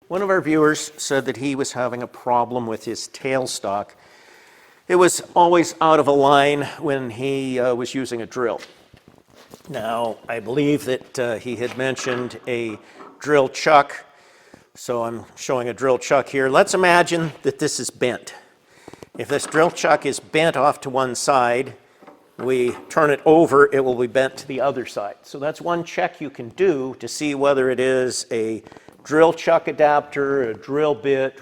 One of our viewers said that he was having a problem with his tailstock. It was always out of line when he was using a drill. Now, I believe that he had mentioned a drill chuck, so I'm showing a drill chuck here. Let's imagine that this is bent. If this drill chuck is bent off to one side, we turn it over, it will be bent to the other side. So that's one check you can do to see whether it is a drill chuck adapter, a drill bit,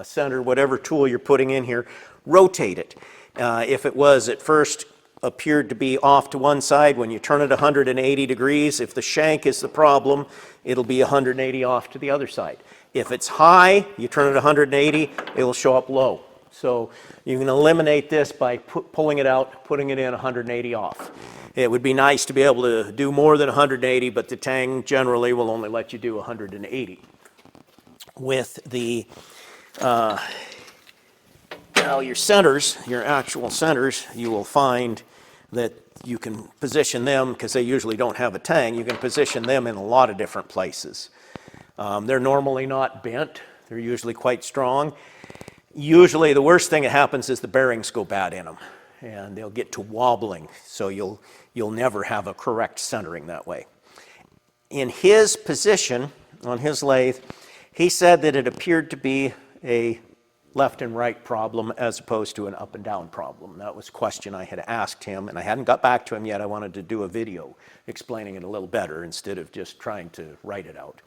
center, whatever tool you're putting in here. Rotate it. If it was at first appeared to be off to one side, when you turn it 180 degrees, if the shank is the problem, it'll be 180 off to the other side. If it's high, you turn it 180, it will show up low. So you can eliminate this by pulling it out, putting it in 180 off. It would be nice to be able to do more than 180, but the Tang generally will only let you do 180. With the now your centers, your actual centers, you will find that you can position them, because they usually don't have a tang, you can position them in a lot of different places. They're normally not bent, they're usually quite strong. Usually the worst thing that happens is the bearings go bad in them, and they'll get to wobbling, so you'll never have a correct centering that way. In his position, on his lathe, he said that it appeared to be a left and right problem as opposed to an up and down problem. That was a question I had asked him, and I hadn't got back to him yet. I wanted to do a video explaining it a little better instead of just trying to write it out.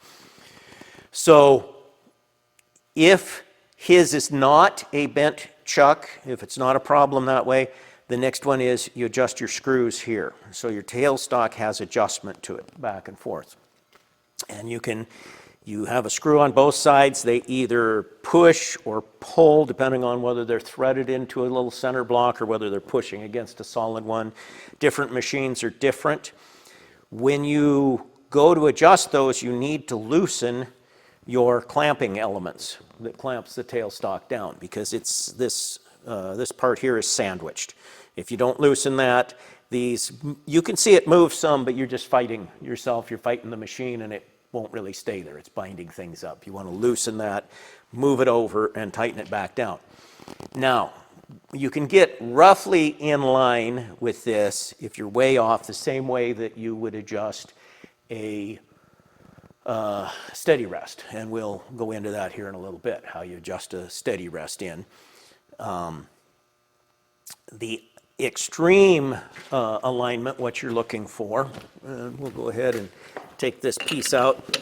So if his is not a bent chuck, if it's not a problem that way, the next one is you adjust your screws here. So your tailstock has adjustment to it, back and forth. And you have a screw on both sides. They either push or pull, depending on whether they're threaded into a little center block or whether they're pushing against a solid one. Different machines are different. When you go to adjust those, you need to loosen your clamping elements that clamps the tailstock down, because it's this part here is sandwiched. If you don't loosen that, you can see it move some, but you're just fighting yourself. You're fighting the machine, and it won't really stay there. It's binding things up. You want to loosen that, move it over, and tighten it back down. Now, you can get roughly in line with this if you're way off, the same way that you would adjust a steady rest, and we'll go into that here in a little bit, how you adjust a steady rest in. The extreme alignment, what you're looking for, we'll go ahead and take this piece out.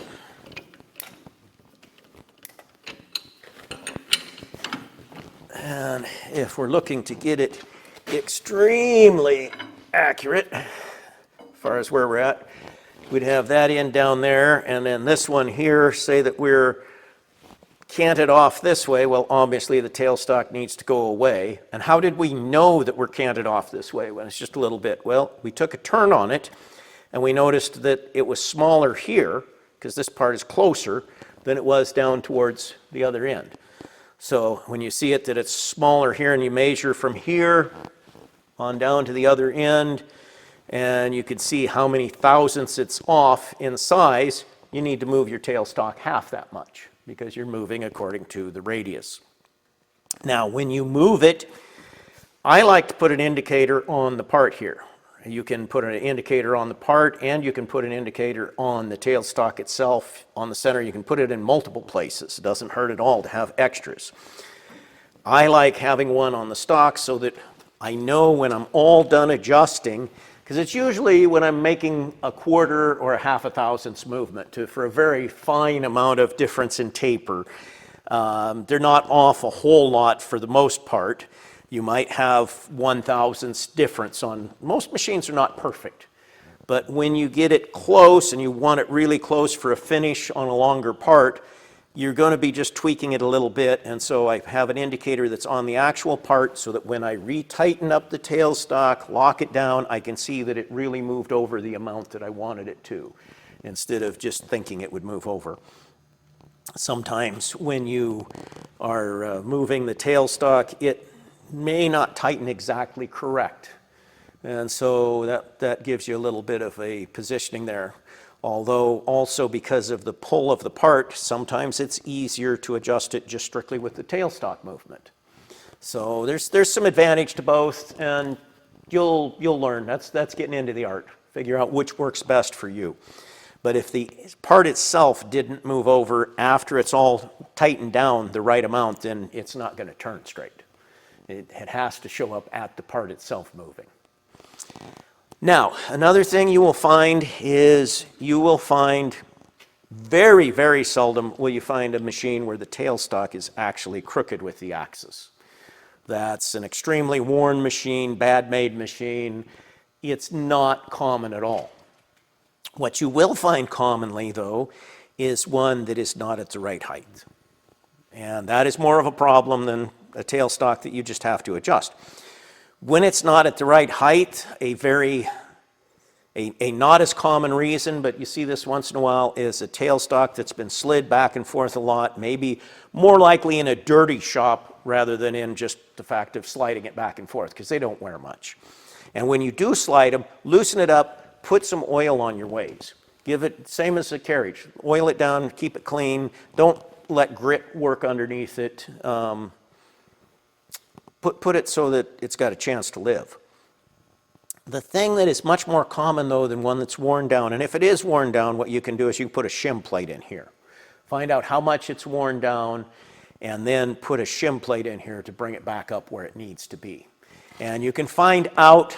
And if we're looking to get it extremely accurate, as far as where we're at, we'd have that end down there, and then this one here, say that we're canted off this way. Well, obviously the tailstock needs to go away. And how did we know that we're canted off this way when it's just a little bit? Well, we took a turn on it, and we noticed that it was smaller here, because this part is closer, than it was down towards the other end. So when you see it that it's smaller here, and you measure from here on down to the other end, and you can see how many thousandths it's off in size, you need to move your tailstock half that much, because you're moving according to the radius. Now, when you move it, I like to put an indicator on the part here. You can put an indicator on the part, and you can put an indicator on the tailstock itself. On the center, you can put it in multiple places. It doesn't hurt at all to have extras. I like having one on the stock so that I know when I'm all done adjusting, because it's usually when I'm making a quarter or a half a thousandths movement for a very fine amount of difference in taper. They're not off a whole lot for the most part. You might have 1/1000th difference on, most machines are not perfect. But when you get it close and you want it really close for a finish on a longer part, you're going to be just tweaking it a little bit. And so I have an indicator that's on the actual part so that when I retighten up the tailstock, lock it down, I can see that it really moved over the amount that I wanted it to, instead of just thinking it would move over. Sometimes when you are moving the tailstock, it may not tighten exactly correct. And so that gives you a little bit of a positioning there. Although also because of the pull of the part, sometimes it's easier to adjust it just strictly with the tailstock movement. So there's some advantage to both, and you'll learn. That's getting into the art. Figure out which works best for you. But if the part itself didn't move over after it's all tightened down the right amount, then it's not going to turn straight. It has to show up at the part itself moving. Now, another thing you will find is very, very seldom will you find a machine where the tailstock is actually crooked with the axis. That's an extremely worn machine, bad made machine. It's not common at all. What you will find commonly, though, is one that is not at the right height. And that is more of a problem than a tailstock that you just have to adjust. When it's not at the right height, a not as common reason, but you see this once in a while, is a tailstock that's been slid back and forth a lot, maybe more likely in a dirty shop rather than in just the fact of sliding it back and forth, because they don't wear much. And when you do slide them, loosen it up, put some oil on your ways. Give it, same as a carriage, oil it down, keep it clean. Don't let grit work underneath it. Put it so that it's got a chance to live. The thing that is much more common, though, than one that's worn down, and if it is worn down, what you can do is you can put a shim plate in here. Find out how much it's worn down, and then put a shim plate in here to bring it back up where it needs to be. And you can find out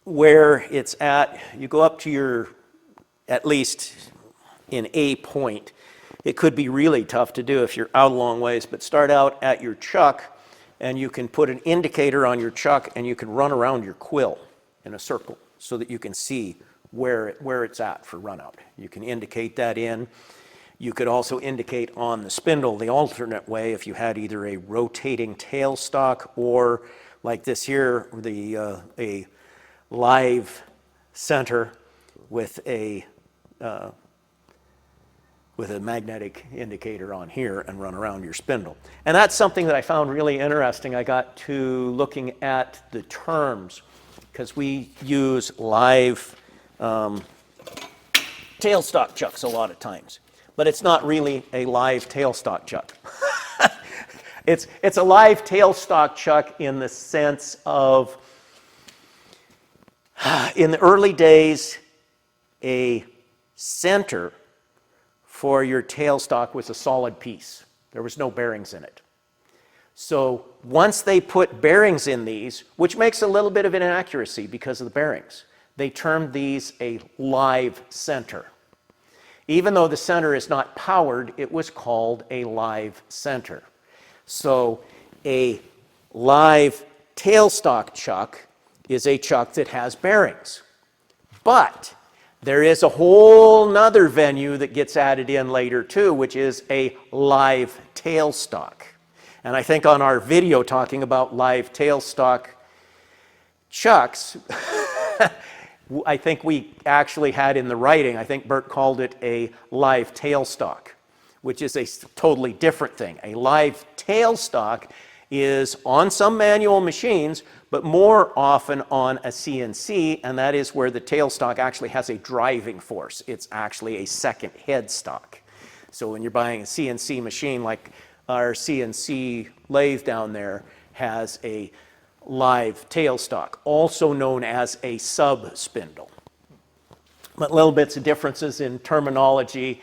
where it's at. You go up to your, at least in a point. It could be really tough to do if you're out a long ways, but start out at your chuck, and you can put an indicator on your chuck, and you can run around your quill in a circle so that you can see where it's at for run out. You can indicate that in. You could also indicate on the spindle the alternate way if you had either a rotating tailstock or, like this here, a live center with a magnetic indicator on here and run around your spindle. And that's something that I found really interesting. I got to looking at the terms, because we use live tailstock chucks a lot of times. But it's not really a live tailstock chuck. It's a live tailstock chuck in the sense of, in the early days, a center for your tailstock was a solid piece. There was no bearings in it. So once they put bearings in these, which makes a little bit of an inaccuracy because of the bearings, they termed these a live center. Even though the center is not powered, it was called a live center. So a live tailstock chuck is a chuck that has bearings. But there is a whole nother venue that gets added in later too, which is a live tailstock. And I think on our video talking about live tailstock chucks, I think we actually had in the writing, I think Bert called it a live tailstock, which is a totally different thing. A live tailstock is on some manual machines, but more often on a CNC, and that is where the tailstock actually has a driving force. It's actually a second headstock. So when you're buying a CNC machine, like our CNC lathe down there has a live tailstock, also known as a sub spindle. But little bits of differences in terminology,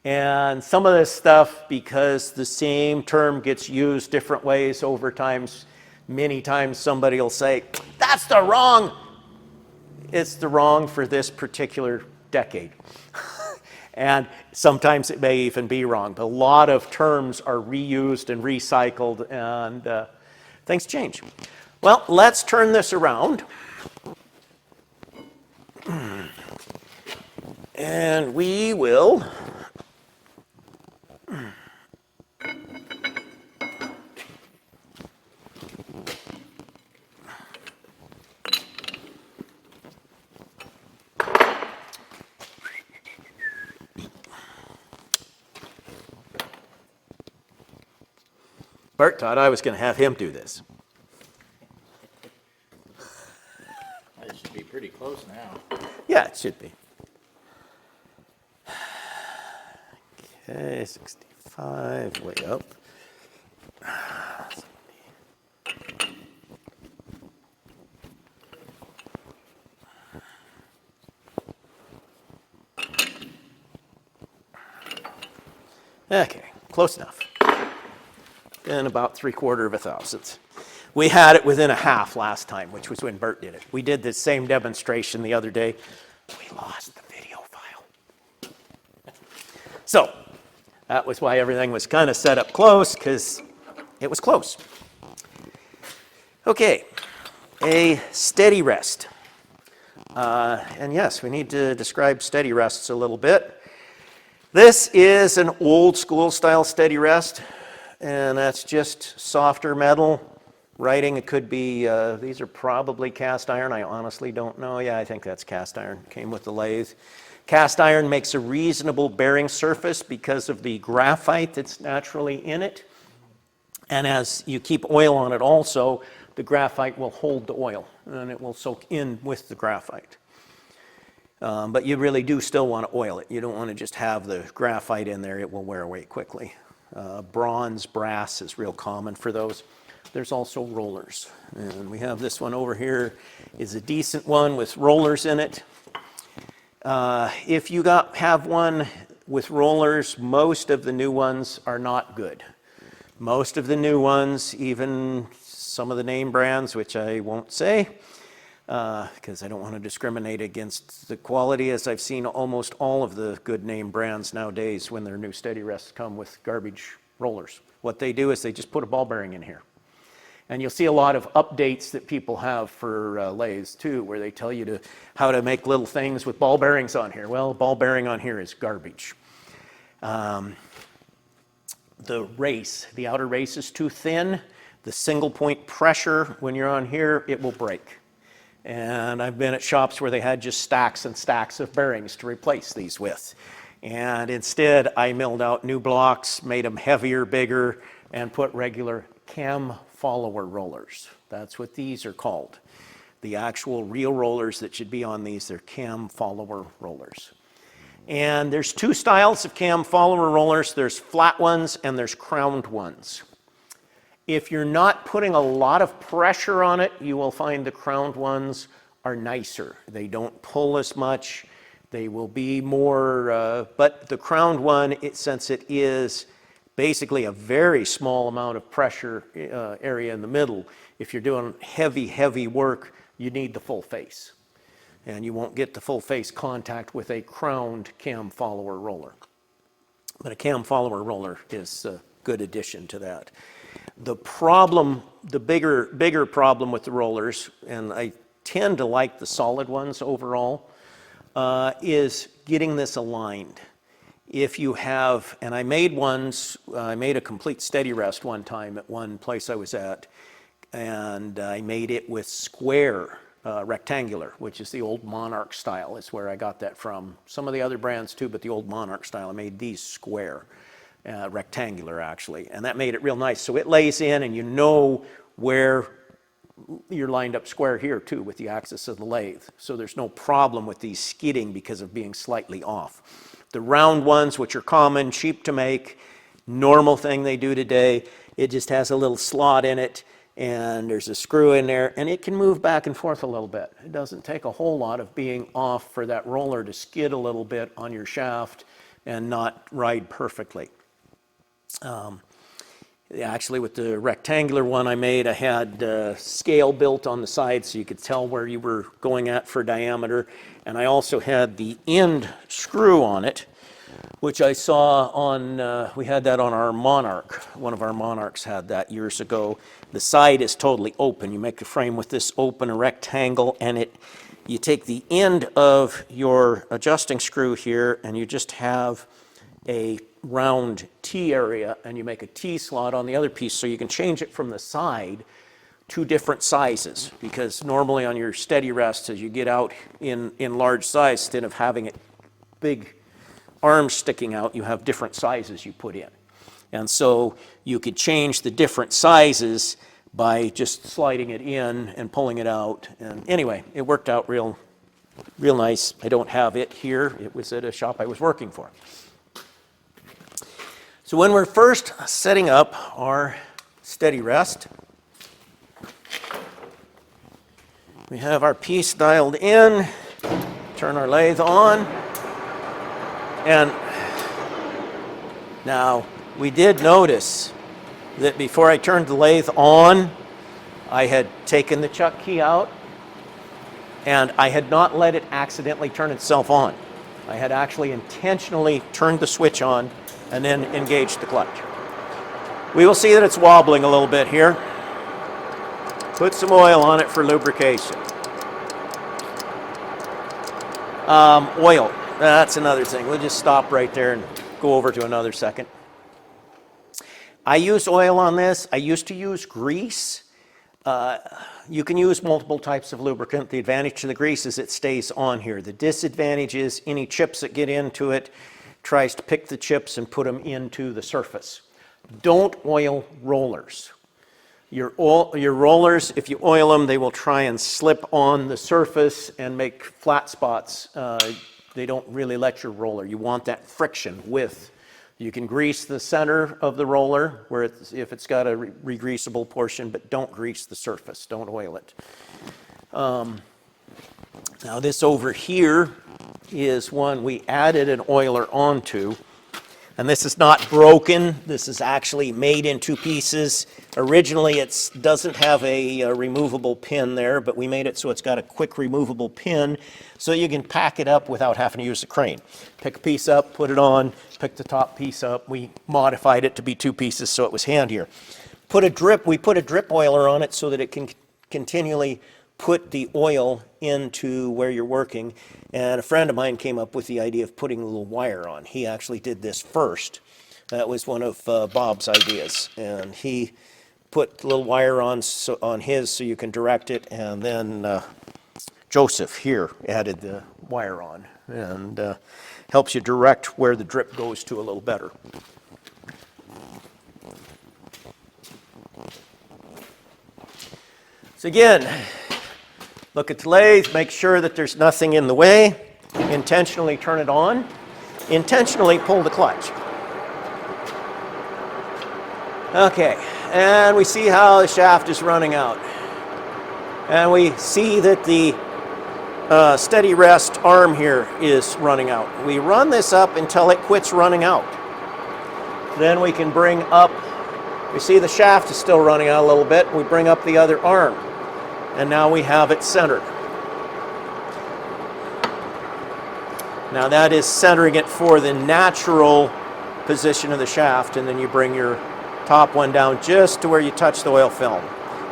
and some of this stuff, because the same term gets used different ways over times, many times somebody will say, that's the wrong, it's the wrong for this particular decade. And sometimes it may even be wrong, but a lot of terms are reused and recycled, and things change. Well, let's turn this around. And we will Bert thought I was going to have him do this. It should be pretty close now. Yeah, it should be. Okay, 65, way up. Okay, close enough. And about 3/4 of a thousandth. We had it within a half last time, which was when Bert did it. We did the same demonstration the other day. We lost the video file. So that was why everything was kind of set up close, because it was close. Okay, a steady rest. And yes, we need to describe steady rests a little bit. This is an old school style steady rest, and that's just softer metal. Writing, it could be, these are probably cast iron. I honestly don't know. Yeah, I think that's cast iron. Came with the lathe. Cast iron makes a reasonable bearing surface because of the graphite that's naturally in it. And as you keep oil on it also, the graphite will hold the oil and it will soak in with the graphite. But you really do still want to oil it. You don't want to just have the graphite in there. It will wear away quickly. Bronze, brass is real common for those. There's also rollers. And we have this one over here is a decent one with rollers in it. If you have one with rollers, most of the new ones are not good. Most of the new ones, even some of the name brands, which I won't say, because I don't want to discriminate against the quality, as I've seen almost all of the good name brands nowadays when their new steady rests come with garbage rollers. What they do is they just put a ball bearing in here. And you'll see a lot of updates that people have for lathes too, where they tell you how to make little things with ball bearings on here. Well, ball bearing on here is garbage. The outer race is too thin. The single point pressure, when you're on here, it will break. And I've been at shops where they had just stacks and stacks of bearings to replace these with. And instead, I milled out new blocks, made them heavier, bigger, and put regular cam follower rollers. That's what these are called. The actual real rollers that should be on these, they're cam follower rollers. And there's two styles of cam follower rollers. There's flat ones and there's crowned ones. If you're not putting a lot of pressure on it, you will find the crowned ones are nicer. They don't pull as much. They will be more, but the crowned one, since it is basically a very small amount of pressure area in the middle, if you're doing heavy, heavy work, you need the full face. And you won't get the full face contact with a crowned cam follower roller. But a cam follower roller is a good addition to that. The problem, the bigger problem with the rollers, and I tend to like the solid ones overall, is getting this aligned. If you have, and I made a complete steady rest one time at one place I was at, and I made it with square rectangular, which is the old Monarch style. It's where I got that from. Some of the other brands too, but the old Monarch style. I made these square, rectangular actually, and that made it real nice. So it lays in and you know where you're lined up square here too with the axis of the lathe. So there's no problem with these skidding because of being slightly off. The round ones, which are common, cheap to make, normal thing they do today, it just has a little slot in it and there's a screw in there and it can move back and forth a little bit. It doesn't take a whole lot of being off for that roller to skid a little bit on your shaft and not ride perfectly. Actually, with the rectangular one I made, I had scale built on the side so you could tell where you were going at for diameter. And I also had the end screw on it, which I saw on, we had that on our Monarch. One of our Monarchs had that years ago. The side is totally open. You make a frame with this open, a rectangle, and you take the end of your adjusting screw here and you just have a round T area and you make a T slot on the other piece so you can change it from the side to different sizes, because normally on your steady rests as you get out in large size, instead of having it big arms sticking out, you have different sizes you put in. And so you could change the different sizes by just sliding it in and pulling it out. And anyway, it worked out real nice. I don't have it here. It was at a shop I was working for. So when we're first setting up our steady rest, we have our piece dialed in, turn our lathe on, and now we did notice that before I turned the lathe on, I had taken the chuck key out and I had not let it accidentally turn itself on. I had actually intentionally turned the switch on and then engaged the clutch. We will see that it's wobbling a little bit here. Put some oil on it for lubrication. Oil, that's another thing. We'll just stop right there and go over to another second. I use oil on this. I used to use grease. You can use multiple types of lubricant. The advantage to the grease is it stays on here. The disadvantage is any chips that get into it tries to pick the chips and put them into the surface. Don't oil rollers. Your rollers, if you oil them, they will try and slip on the surface and make flat spots. They don't really let your roller. You want that friction with. You can grease the center of the roller where if it's got a re-greasable portion, but don't grease the surface. Don't oil it. Now this over here is one we added an oiler onto. And this is not broken. This is actually made in two pieces. Originally, it doesn't have a removable pin there, but we made it so it's got a quick removable pin so you can pack it up without having to use a crane. Pick a piece up, put it on, pick the top piece up. We modified it to be two pieces so it was handier. We put a drip oiler on it so that it can continually put the oil into where you're working. And a friend of mine came up with the idea of putting a little wire on. He actually did this first. That was one of Bob's ideas. And he put a little wire on his so you can direct it. And then Joseph here added the wire on. And helps you direct where the drip goes to a little better. So again, look at the lathe, make sure that there's nothing in the way. Intentionally turn it on. Intentionally pull the clutch. Okay, and we see how the shaft is running out. And we see that the steady rest arm here is running out. We run this up until it quits running out. Then we can bring up, we see the shaft is still running out a little bit. We bring up the other arm. And now we have it centered. Now that is centering it for the natural position of the shaft, and then you bring your top one down just to where you touch the oil film.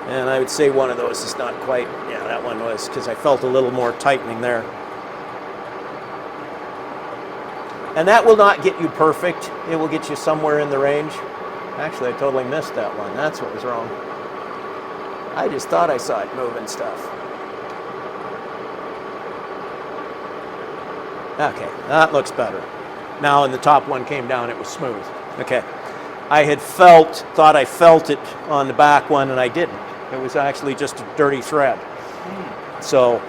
And I would say one of those is not quite, yeah, that one was, because I felt a little more tightening there. And that will not get you perfect. It will get you somewhere in the range. Actually, I totally missed that one. That's what was wrong. I just thought I saw it moving stuff. Okay, that looks better. Now, when the top one came down, it was smooth. Okay. I had thought I felt it on the back one, and I didn't. It was actually just a dirty thread. So,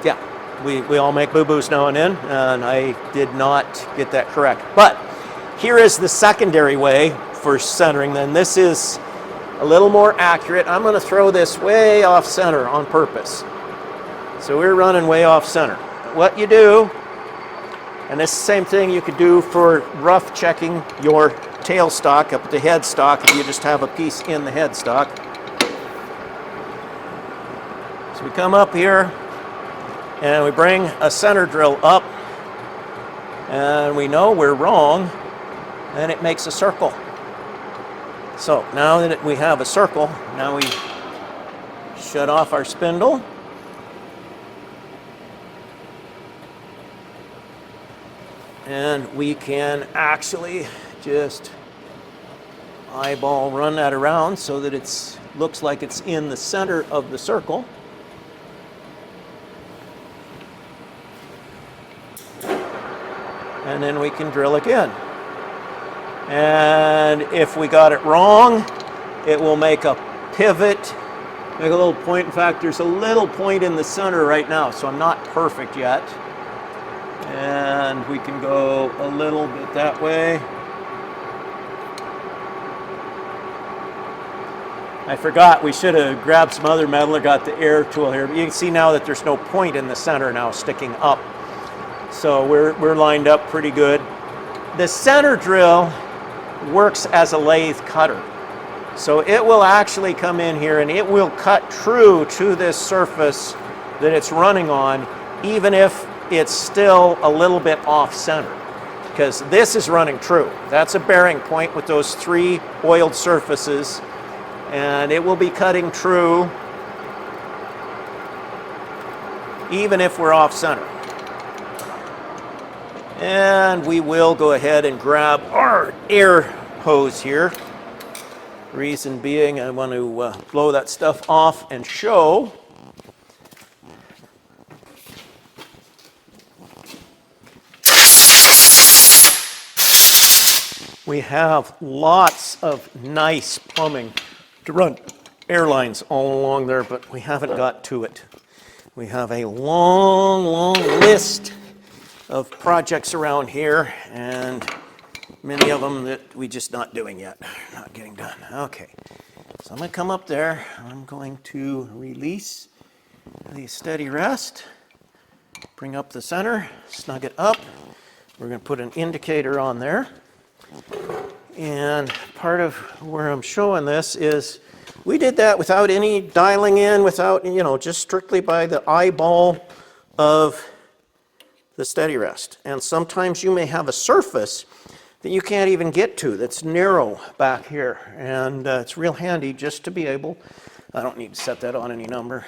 yeah, we all make boo-boos now and then, and I did not get that correct. But here is the secondary way for centering. Then this is a little more accurate. I'm going to throw this way off center on purpose. So we're running way off center. What you do, and it's the same thing you could do for rough checking your tailstock up at the headstock if you just have a piece in the headstock. So we come up here and we bring a center drill up, and we know we're wrong, and it makes a circle. So now that we have a circle, now we shut off our spindle. And we can actually just eyeball run that around so that it looks like it's in the center of the circle. And then we can drill again. And if we got it wrong, it will make a pivot, make a little point. In fact, there's a little point in the center right now, so I'm not perfect yet. And we can go a little bit that way. I forgot, we should have grabbed some other metal or got the air tool here. But you can see now that there's no point in the center now sticking up. So we're lined up pretty good. The center drill works as a lathe cutter. So it will actually come in here and it will cut true to this surface that it's running on, even if it's still a little bit off center. Because this is running true. That's a bearing point with those 3 oiled surfaces, and it will be cutting true even if we're off center. And we will go ahead and grab our air hose here. Reason being, I want to blow that stuff off and show. We have lots of nice plumbing to run airlines all along there, but we haven't got to it. We have a long, long list of projects around here, and many of them that we're just not doing yet, not getting done. Okay, so I'm going to come up there. I'm going to release the steady rest, bring up the center, snug it up. We're going to put an indicator on there. And part of where I'm showing this is we did that without any dialing in, without, just strictly by the eyeball of the steady rest. And sometimes you may have a surface that you can't even get to that's narrow back here. And it's real handy just to be able, I don't need to set that on any number.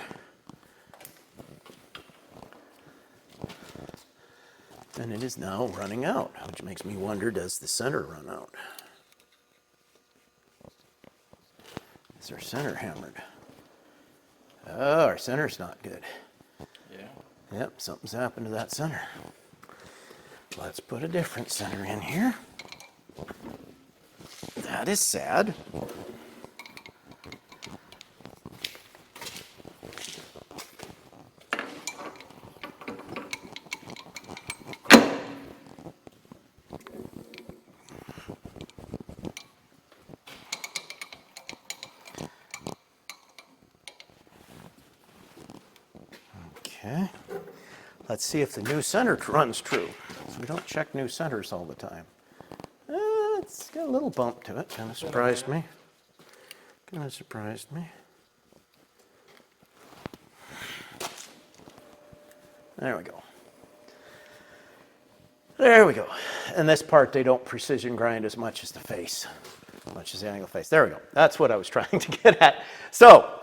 And it is now running out, which makes me wonder, does the center run out? Is our center hammered? Oh, our center's not good. Yeah. Yep, something's happened to that center. Let's put a different center in here. That is sad. Okay, let's see if the new center runs true. So we don't check new centers all the time. It's got a little bump to it, kind of surprised me. Kind of surprised me. There we go. There we go. And this part they don't precision grind as much as the face, as much as the angle face. There we go. That's what I was trying to get at. So,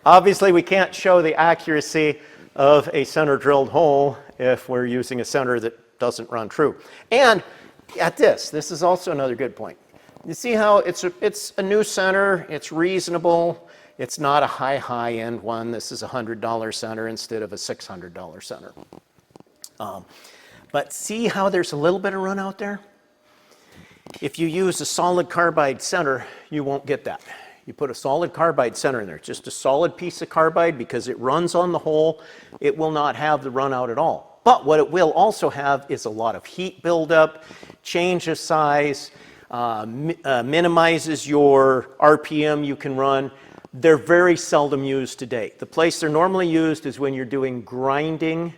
obviously we can't show the accuracy of a center drilled hole if we're using a center that doesn't run true. And at this is also another good point. You see how it's a new center, it's reasonable, it's not a high-end one. This is a $100 center instead of a $600 center. But see how there's a little bit of run out there? If you use a solid carbide center, you won't get that. You put a solid carbide center in there, just a solid piece of carbide, because it runs on the hole, it will not have the run out at all. But what it will also have is a lot of heat buildup, change of size, minimizes your RPM you can run. They're very seldom used today. The place they're normally used is when you're doing grinding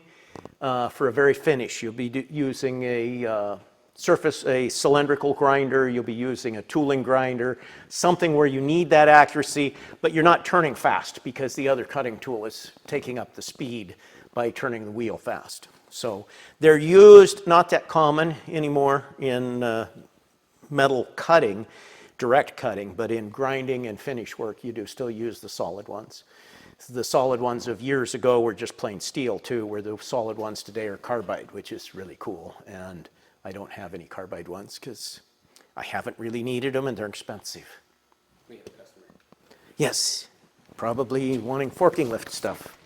for a very finish. You'll be using a cylindrical grinder, you'll be using a tooling grinder, something where you need that accuracy, but you're not turning fast because the other cutting tool is taking up the speed by turning the wheel fast. So they're used, not that common anymore in metal cutting, direct cutting, but in grinding and finish work, you do still use the solid ones. The solid ones of years ago were just plain steel too, where the solid ones today are carbide, which is really cool. And I don't have any carbide ones because I haven't really needed them and they're expensive. We have a customer. Yes, probably wanting forking lift stuff.